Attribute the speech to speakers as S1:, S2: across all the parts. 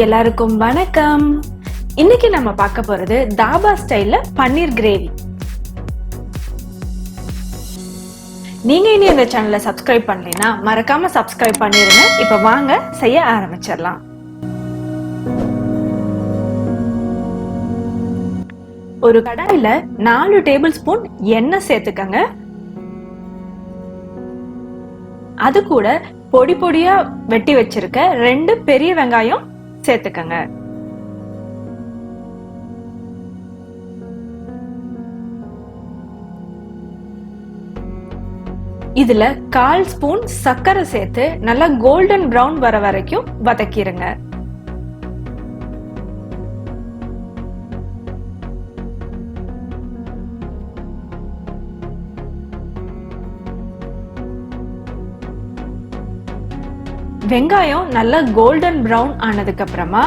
S1: எல்லாருக்கும் வணக்கம். இன்னைக்கு நம்ம பார்க்க போறது தாபா ஸ்டைல்ல பன்னீர் கிரேவி. நீங்க இனி இந்த சேனலை சப்ஸ்கிரைப் பண்ணலைன்னா மறக்காம சப்ஸ்கிரைப் பண்ணிருங்க. இப்ப வாங்க செய்ய ஆரம்பிச்சிடலாம். ஒரு கடாயில 4 டேபிள் ஸ்பூன் எண்ணெய் சேர்த்துக்கங்க. அது கூட பொடி பொடியா வெட்டி வச்சிருக்க 2 பெரிய வெங்காயம் சேர்த்துக்கங்க. இதுல 1/4 ஸ்பூன் சர்க்கரை சேர்த்து நல்லா கோல்டன் பிரவுன் வர வரைக்கும் வதக்கிடுங்க. வெங்காயம் நல்லா கோல்டன் பிரவுன் ஆனதுக்கு அப்புறமா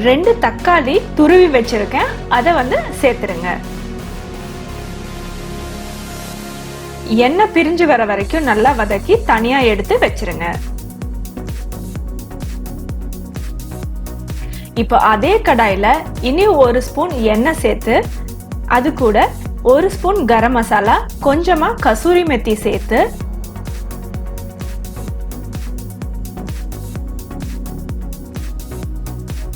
S1: 2 தக்காளி துருவி வச்சிருக்கேன், அதை சேர்த்துருங்க. எண்ணெய் பிரிஞ்சு வர வரைக்கும் நல்லா வதக்கி தனியா எடுத்து வச்சிருங்க. இப்போ அதே கடாயில இனி 1 ஸ்பூன் எண்ணெய் சேர்த்து அது கூட 1 ஸ்பூன் கரம் மசாலா, கொஞ்சமா கசூரி மெத்தி சேர்த்து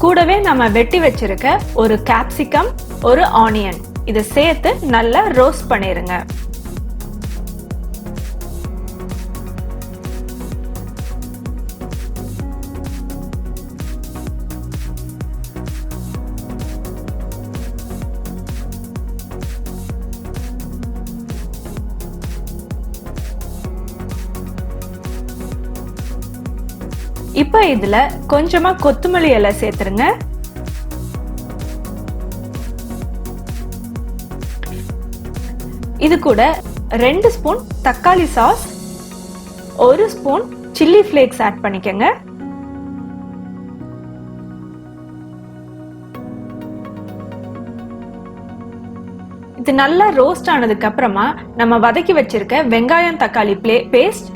S1: கூடவே நம்ம வெட்டி வச்சிருக்க ஒரு கேப்சிகம், ஒரு ஆனியன் இதை சேர்த்து நல்லா ரோஸ்ட் பண்ணிருங்க. இப்ப இதுல கொஞ்சமா கொத்தமல்லி இலை சேர்த்துருங்க. இது கூட 2 ஸ்பூன் தக்காளி sauce, 1 spoon chilli flakes add பண்ணிக்கங்க. இது நல்லா ரோஸ்ட் ஆனதுக்கு அப்புறமா நம்ம வதக்கி வச்சிருக்க வெங்காயம் தக்காளி பேஸ்ட்,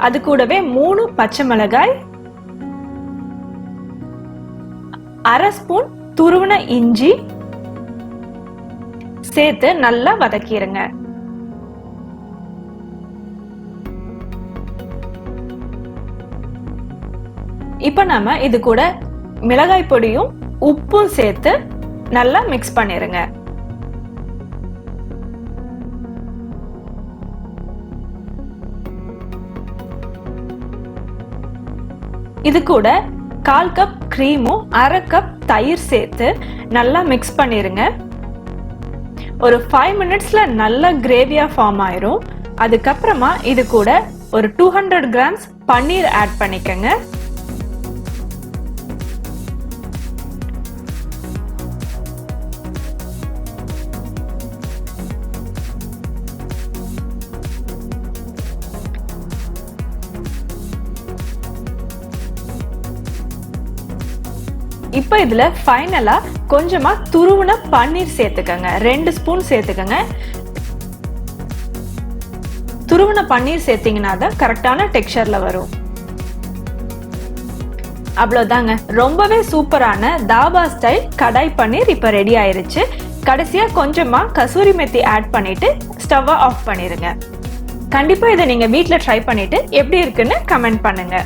S1: அது கூடவே 3 பச்சை மிளகாய், 1/2 ஸ்பூன் துருவன இஞ்சி சேர்த்து நல்லா வதக்கிடுங்க. இப்ப நம்ம இது கூட மிளகாய் பொடியும் உப்பும் சேர்த்து நல்லா மிக்ஸ் பண்ணிருங்க. இது கூட 1/4 கப் கிரீமும் 1/2 கப் தயிர் சேர்த்து நல்லா மிக்ஸ் பண்ணிருங்க. ஒரு 5 மினிட்ஸ்ல நல்ல கிரேவியா ஃபார்ம் ஆயிரும். அதுக்கப்புறமா இது கூட ஒரு 200 கிராம்ஸ் பன்னீர் ஆட் பண்ணிக்கங்க. இப்ப இதுல ஃபைனலா கொஞ்சமா துருவன பன்னீர் சேர்த்துக்கங்க. 2 ஸ்பூன் சேர்த்துக்கங்க. துருவன பன்னீர் சேர்த்தீங்கன்னா தான் கரெக்டான டெக்ஸ்சர்ல வரும். அவ்வளவுதாங்க, ரொம்பவே சூப்பரான தாபா ஸ்டைல் கடாய் பன்னீர் இப்ப ரெடி ஆயிருச்சு. கடைசியா கொஞ்சமா கசூரி மெத்தி ஆட் பண்ணிட்டு ஸ்டவ் ஆஃப் பண்ணிருங்க. கண்டிப்பா இதை நீங்க வீட்ல ட்ரை பண்ணிட்டு எப்படி இருக்குன்னு கமெண்ட் பண்ணுங்க.